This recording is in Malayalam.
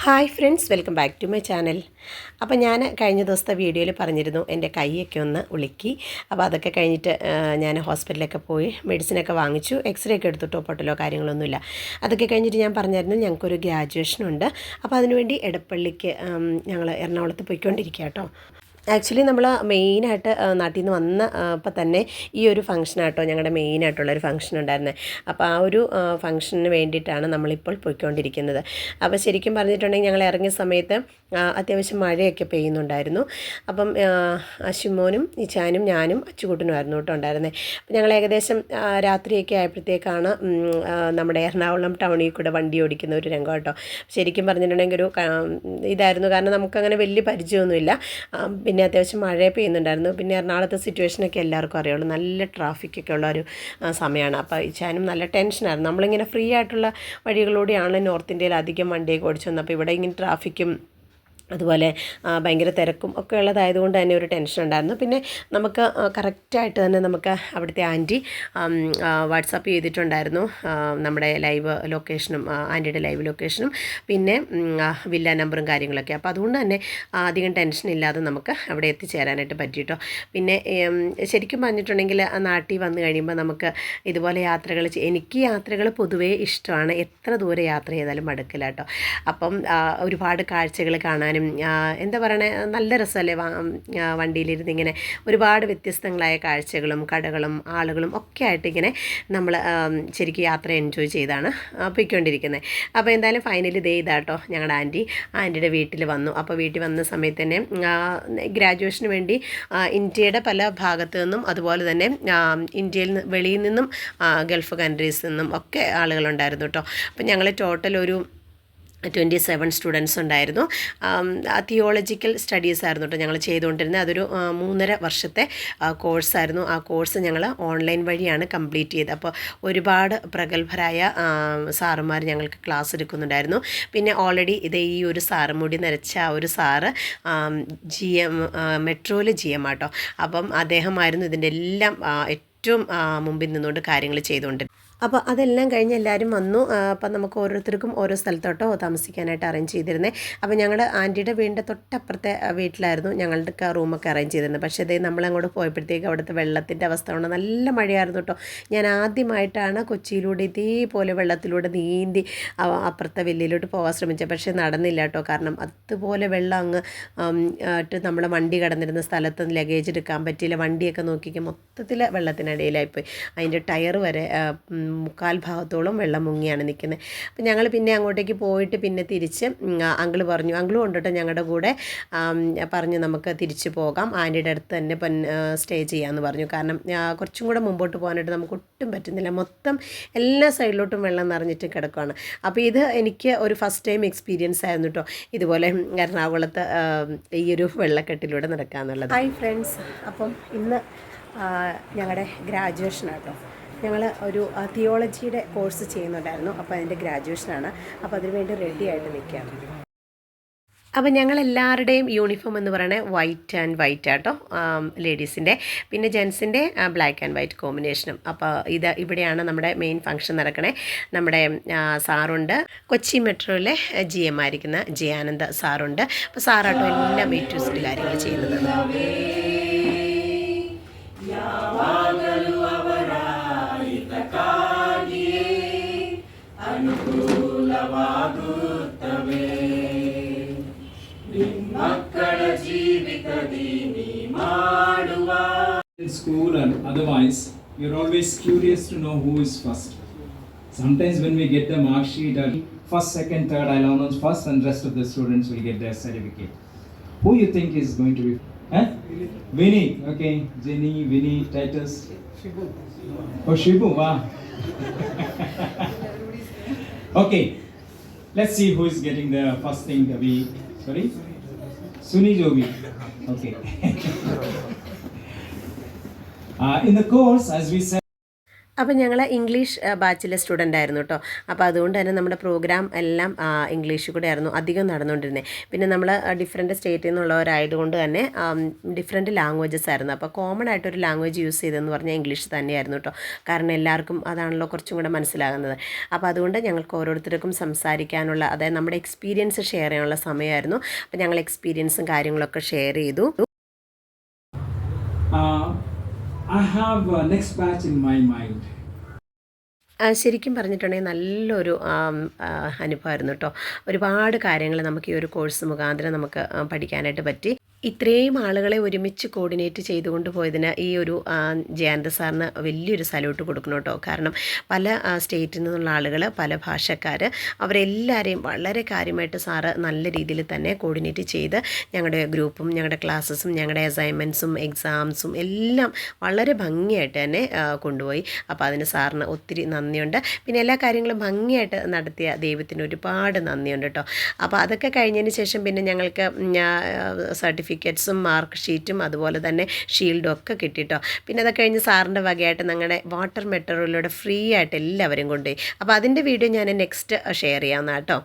Hi friends, welcome back to my channel. അപ്പോൾ ഞാൻ കഴിഞ്ഞ ദിവസത്തെ വീഡിയോയിൽ പറഞ്ഞിരുന്നു എൻ്റെ കൈയൊക്കെ ഒന്ന് ഉളുക്കി. അപ്പോൾ അതൊക്കെ കഴിഞ്ഞിട്ട് ഞാൻ ഹോസ്പിറ്റലിലൊക്കെ പോയി മെഡിസിനൊക്കെ വാങ്ങിച്ചു. എക്സ്റേ ഒക്കെ എടുത്തിട്ടോ പൊട്ടലോ കാര്യങ്ങളൊന്നുമില്ല. അതൊക്കെ കഴിഞ്ഞിട്ട് ഞാൻ പറഞ്ഞായിരുന്നു ഞങ്ങൾക്കൊരു ഗ്രാജുവേഷനുണ്ട്. അപ്പോൾ അതിനുവേണ്ടി എടപ്പള്ളിക്ക് ഞങ്ങൾ എറണാകുളത്ത് പോയിക്കൊണ്ടിരിക്കുക കേട്ടോ. ആക്ച്വലി നമ്മൾ മെയിനായിട്ട് നാട്ടിൽ നിന്ന് വന്ന അപ്പം തന്നെ ഈ ഒരു ഫംഗ്ഷനാട്ടോ ഞങ്ങളുടെ മെയിനായിട്ടുള്ളൊരു ഫംഗ്ഷൻ ഉണ്ടായിരുന്നത്. അപ്പോൾ ആ ഒരു ഫംഗ്ഷന് വേണ്ടിയിട്ടാണ് നമ്മളിപ്പോൾ പോയിക്കൊണ്ടിരിക്കുന്നത്. അപ്പോൾ ശരിക്കും പറഞ്ഞിട്ടുണ്ടെങ്കിൽ ഞങ്ങൾ ഇറങ്ങിയ സമയത്ത് അത്യാവശ്യം മഴയൊക്കെ പെയ്യുന്നുണ്ടായിരുന്നു. അപ്പം അശുമോനും ഇച്ചാനും ഞാനും അച്ചുകൂട്ടനുമായിരുന്നു കേട്ടോ ഉണ്ടായിരുന്നത്. അപ്പം ഞങ്ങൾ ഏകദേശം രാത്രിയൊക്കെ ആയപ്പോഴത്തേക്കാണ് നമ്മുടെ എറണാകുളം ടൗണിൽ കൂടെ വണ്ടി ഓടിക്കുന്ന ഒരു രംഗം കേട്ടോ. ശരിക്കും പറഞ്ഞിട്ടുണ്ടെങ്കിൽ ഒരു ഇതായിരുന്നു, കാരണം നമുക്കങ്ങനെ വലിയ പരിചയമൊന്നുമില്ല. പിന്നെ അത്യാവശ്യം മഴ പെയ്യുന്നുണ്ടായിരുന്നു. പിന്നെ എറണാകുളത്തെ സിറ്റുവേഷനൊക്കെ എല്ലാവർക്കും അറിയുള്ളൂ, നല്ല ട്രാഫിക്കൊക്കെ ഉള്ള ഒരു സമയമാണ്. അപ്പോൾ ഇച്ചാനും നല്ല ടെൻഷനായിരുന്നു. നമ്മളിങ്ങനെ ഫ്രീ ആയിട്ടുള്ള വഴികളിലൂടെയാണ് നോർത്ത് ഇന്ത്യയിൽ അധികം വണ്ടിയൊക്കെ ഓടിച്ചു വന്നത്. അപ്പോൾ ഇവിടെ ഇങ്ങനെ ട്രാഫിക്കും അതുപോലെ ഭയങ്കര തിരക്കും ഒക്കെ ഉള്ളതായതുകൊണ്ട് തന്നെ ഒരു ടെൻഷൻ ഉണ്ടായിരുന്നു. പിന്നെ നമുക്ക് കറക്റ്റായിട്ട് തന്നെ നമുക്ക് അവിടുത്തെ ആൻറ്റി വാട്സാപ്പ് ചെയ്തിട്ടുണ്ടായിരുന്നു നമ്മുടെ ലൈവ് ലൊക്കേഷനും, ആൻറ്റിയുടെ ലൈവ് ലൊക്കേഷനും പിന്നെ വില്ല നമ്പറും കാര്യങ്ങളൊക്കെ. അപ്പോൾ അതുകൊണ്ട് തന്നെ അധികം ടെൻഷൻ ഇല്ലാതെ നമുക്ക് അവിടെ എത്തിച്ചേരാനായിട്ട് പറ്റിയിട്ടോ. പിന്നെ ശരിക്കും പറഞ്ഞിട്ടുണ്ടെങ്കിൽ നാട്ടിൽ വന്നു കഴിയുമ്പോൾ നമുക്ക് ഇതുപോലെ യാത്രകൾ എനിക്ക് യാത്രകൾ പൊതുവേ ഇഷ്ടമാണ്. എത്ര ദൂരെ യാത്ര ചെയ്താലും മടുക്കില്ല കേട്ടോ. അപ്പം ഒരുപാട് കാഴ്ചകൾ കാണാനും എന്താ പറയണേ, നല്ല രസമല്ലേ വണ്ടിയിലിരുന്ന് ഇങ്ങനെ ഒരുപാട് വ്യത്യസ്തങ്ങളായ കാഴ്ചകളും കടകളും ആളുകളും ഒക്കെ ആയിട്ട് ഇങ്ങനെ നമ്മൾ ശരിക്കും യാത്ര എൻജോയ് ചെയ്താണ് പോയിക്കൊണ്ടിരിക്കുന്നത്. അപ്പോൾ എന്തായാലും ഫൈനലി ഇതാട്ടോ ഞങ്ങളുടെ ആൻറ്റിയുടെ വീട്ടിൽ വന്നു. അപ്പോൾ വീട്ടിൽ വന്ന സമയത്ത് തന്നെ ഗ്രാജുവേഷന് വേണ്ടി ഇന്ത്യയുടെ പല ഭാഗത്തു നിന്നും അതുപോലെ തന്നെ ഇന്ത്യയിൽ വെളിയിൽ നിന്നും ഗൾഫ് കൺട്രീസിൽ നിന്നും ഒക്കെ ആളുകളുണ്ടായിരുന്നു കേട്ടോ. അപ്പോൾ ഞങ്ങൾ ടോട്ടൽ ഒരു 27 സ്റ്റുഡൻസ് ഉണ്ടായിരുന്നു. തിയോളജിക്കൽ സ്റ്റഡീസ് ആയിരുന്നു കേട്ടോ ഞങ്ങൾ ചെയ്തുകൊണ്ടിരുന്നത്. അതൊരു 3.5 വർഷത്തെ കോഴ്സായിരുന്നു. ആ കോഴ്സ് ഞങ്ങൾ ഓൺലൈൻ വഴിയാണ് കംപ്ലീറ്റ് ചെയ്തത്. അപ്പോൾ ഒരുപാട് പ്രഗത്ഭരായ സാറുമാർ ഞങ്ങൾക്ക് ക്ലാസ് എടുക്കുന്നുണ്ടായിരുന്നു. പിന്നെ ഓൾറെഡി ഈ ഒരു സാറ് മുടി നരച്ച ആ ഒരു സാറ് GM മെട്രോയിൽ GM ആട്ടോ. അപ്പം അദ്ദേഹമായിരുന്നു ഇതിൻ്റെ എല്ലാം ഏറ്റവും മുമ്പിൽ നിന്നുകൊണ്ട് കാര്യങ്ങൾ ചെയ്തുകൊണ്ട്. അപ്പോൾ അതെല്ലാം കഴിഞ്ഞ് എല്ലാവരും വന്നു. അപ്പം നമുക്ക് ഓരോരുത്തർക്കും ഓരോ സ്ഥലത്തോട്ടോ താമസിക്കാനായിട്ട് അറേഞ്ച് ചെയ്തിരുന്നത്. അപ്പോൾ ഞങ്ങളുടെ ആൻറ്റിയുടെ വീടിൻ്റെ തൊട്ടപ്പുറത്തെ വീട്ടിലായിരുന്നു ഞങ്ങളുടെ റൂമൊക്കെ അറേഞ്ച് ചെയ്തിരുന്നത്. പക്ഷേ ഇതേ നമ്മളങ്ങോട്ട് പോയപ്പോഴത്തേക്ക് അവിടുത്തെ വെള്ളത്തിൻ്റെ അവസ്ഥ കൊണ്ട് നല്ല മഴയായിരുന്നു കേട്ടോ. ഞാൻ ആദ്യമായിട്ടാണ് കൊച്ചിയിലൂടെ ഇതേപോലെ വെള്ളത്തിലൂടെ നീന്തി അപ്പുറത്തെ വില്ലയിലോട്ട് പോകാൻ ശ്രമിച്ചത്. പക്ഷേ നടന്നില്ല കേട്ടോ. കാരണം അതുപോലെ വെള്ളം അങ്ങ് നമ്മുടെ വണ്ടി കടന്നിരുന്ന സ്ഥലത്ത് ലഗേജ് എടുക്കാൻ പറ്റിയില്ല. വണ്ടിയൊക്കെ നോക്കിക്കാൻ മൊത്തത്തിൽ വെള്ളത്തിനടിയിലായിപ്പോയി. അതിൻ്റെ ടയർ വരെ 3/4 ഭാഗത്തോളം വെള്ളം മുങ്ങിയാണ് നിൽക്കുന്നത്. അപ്പം ഞങ്ങൾ പിന്നെ അങ്ങോട്ടേക്ക് പോയിട്ട് പിന്നെ തിരിച്ച് അങ്കിള് പറഞ്ഞു, അങ്കിളും കൊണ്ടിട്ട് ഞങ്ങളുടെ കൂടെ പറഞ്ഞു നമുക്ക് തിരിച്ച് പോകാം, ആൻറ്റിയുടെ അടുത്ത് തന്നെ സ്റ്റേ ചെയ്യാമെന്ന് പറഞ്ഞു. കാരണം കുറച്ചും കൂടെ മുമ്പോട്ട് പോകാനായിട്ട് നമുക്ക് ഒട്ടും പറ്റുന്നില്ല. മൊത്തം എല്ലാ സൈഡിലോട്ടും വെള്ളം നിറഞ്ഞിട്ട് കിടക്കുകയാണ്. അപ്പോൾ ഇത് എനിക്ക് ഒരു ഫസ്റ്റ് ടൈം എക്സ്പീരിയൻസ് ആയിരുന്നു കേട്ടോ, ഇതുപോലെ എറണാകുളത്ത് ഈ ഒരു വെള്ളക്കെട്ടിലൂടെ നടക്കുക എന്നുള്ളത്. ഹായ് ഫ്രണ്ട്സ്, അപ്പം ഇന്ന് ഞങ്ങളുടെ ഗ്രാജുവേഷനാട്ടോ. ഞങ്ങൾ ഒരു തിയോളജിയുടെ കോഴ്സ് ചെയ്യുന്നുണ്ടായിരുന്നു. അപ്പോൾ അതിൻ്റെ ഗ്രാജുവേഷനാണ്. അപ്പോൾ അതിനുവേണ്ടി റെഡി ആയിട്ട് നിൽക്കുകയാണ്. അപ്പോൾ ഞങ്ങളെല്ലാവരുടെയും യൂണിഫോം എന്ന് പറയുന്നത് വൈറ്റ് ആൻഡ് വൈറ്റ് ആട്ടോ, ലേഡീസിൻ്റെ. പിന്നെ ജെൻസിൻ്റെ ബ്ലാക്ക് ആൻഡ് വൈറ്റ് കോമ്പിനേഷനും. അപ്പോൾ ഇവിടെയാണ് നമ്മുടെ മെയിൻ ഫംഗ്ഷൻ നടക്കണേ. നമ്മുടെ സാറുണ്ട്, കൊച്ചി മെട്രോയിലെ GM ആയിരിക്കുന്ന ജയാനന്ദ സാറുണ്ട്. അപ്പോൾ സാറാട്ടോ എല്ലാം ഏറ്റവും കാര്യങ്ങൾ ചെയ്യുന്നത്. In school and otherwise, you're always curious to know who is first. Sometimes when we get the mark sheet, first, second, third, I'll announce first, and rest of the students will get their certificate. Who you think is going to be? Vinny. Okay, Jenny, Vinny, Titus. Shibu. Oh, Shibu. Wow. Okay, let's see who is getting the first thing. Sorry, Suni Jovi. Okay. In the course, as we said. അപ്പോൾ ഞങ്ങൾ ഇംഗ്ലീഷ് ബാച്ചിലെ സ്റ്റുഡൻ്റ് ആയിരുന്നു കേട്ടോ. അപ്പോൾ അതുകൊണ്ട് തന്നെ നമ്മുടെ പ്രോഗ്രാം എല്ലാം ഇംഗ്ലീഷിൽ കൂടെ ആയിരുന്നു അധികം നടന്നുകൊണ്ടിരുന്നത്. പിന്നെ നമ്മൾ ഡിഫറെൻറ്റ് സ്റ്റേറ്റിൽ നിന്നുള്ളവരായതുകൊണ്ട് തന്നെ ഡിഫറെൻറ്റ് ലാംഗ്വേജസ് ആയിരുന്നു. അപ്പോൾ കോമൺ ആയിട്ടൊരു ലാംഗ്വേജ് യൂസ് ചെയ്തതെന്ന് പറഞ്ഞാൽ ഇംഗ്ലീഷ് തന്നെയായിരുന്നു കേട്ടോ. കാരണം എല്ലാവർക്കും അതാണല്ലോ കുറച്ചും കൂടെ മനസ്സിലാകുന്നത്. അപ്പോൾ അതുകൊണ്ട് ഞങ്ങൾക്ക് ഓരോരുത്തർക്കും സംസാരിക്കാനുള്ള, അതായത് നമ്മുടെ എക്സ്പീരിയൻസ് ഷെയർ ചെയ്യാനുള്ള സമയമായിരുന്നു. അപ്പോൾ ഞങ്ങൾ എക്സ്പീരിയൻസും കാര്യങ്ങളൊക്കെ ഷെയർ ചെയ്തു. I have next batch in my mind. ശരിക്കും പറഞ്ഞിട്ടുണ്ടെങ്കിൽ നല്ലൊരു അനുഭവമായിരുന്നു കേട്ടോ. ഒരുപാട് കാര്യങ്ങൾ നമുക്ക് ഈ ഒരു കോഴ്സ് മുഖാന്തരം നമുക്ക് പഠിക്കാനായിട്ട് പറ്റി. ഇത്രയും ആളുകളെ ഒരുമിച്ച് കോർഡിനേറ്റ് ചെയ്തുകൊണ്ട് പോയതിന് ഈ ഒരു ജയന്ത് സാറിന് വലിയൊരു സല്യൂട്ട് കൊടുക്കണം കേട്ടോ. കാരണം പല സ്റ്റേറ്റിൽ നിന്നുള്ള ആളുകൾ, പല ഭാഷക്കാർ, അവരെല്ലാവരെയും വളരെ കാര്യമായിട്ട് സാറ് നല്ല രീതിയിൽ തന്നെ കോർഡിനേറ്റ് ചെയ്ത് ഞങ്ങളുടെ ഗ്രൂപ്പും ഞങ്ങളുടെ ക്ലാസ്സസും ഞങ്ങളുടെ അസൈൻമെൻറ്റ്സും എക്സാംസും എല്ലാം വളരെ ഭംഗിയായിട്ട് തന്നെ കൊണ്ടുപോയി. അപ്പോൾ അതിന് സാറിന് ഒത്തിരി നന്ദിയുണ്ട്. പിന്നെ എല്ലാ കാര്യങ്ങളും ഭംഗിയായിട്ട് നടത്തിയ ദൈവത്തിന് ഒരുപാട് നന്ദിയുണ്ട് കേട്ടോ. അപ്പോൾ അതൊക്കെ കഴിഞ്ഞതിന് ശേഷം പിന്നെ ഞങ്ങൾക്ക് സർട്ടിഫിക്കറ്റ്സും മാർക്ക് ഷീറ്റും അതുപോലെ തന്നെ ഷീൽഡും ഒക്കെ കിട്ടിട്ടോ. പിന്നെ അതൊക്കെ കഴിഞ്ഞ് സാറിൻ്റെ വകയായിട്ട് ഞങ്ങളുടെ വാട്ടർ മെട്രോയിലൂടെ ഫ്രീ ആയിട്ട് എല്ലാവരും കൊണ്ടുപോയി. അപ്പോൾ അതിൻ്റെ വീഡിയോ ഞാൻ നെക്സ്റ്റ് ഷെയർ ചെയ്യാവുന്ന കേട്ടോ.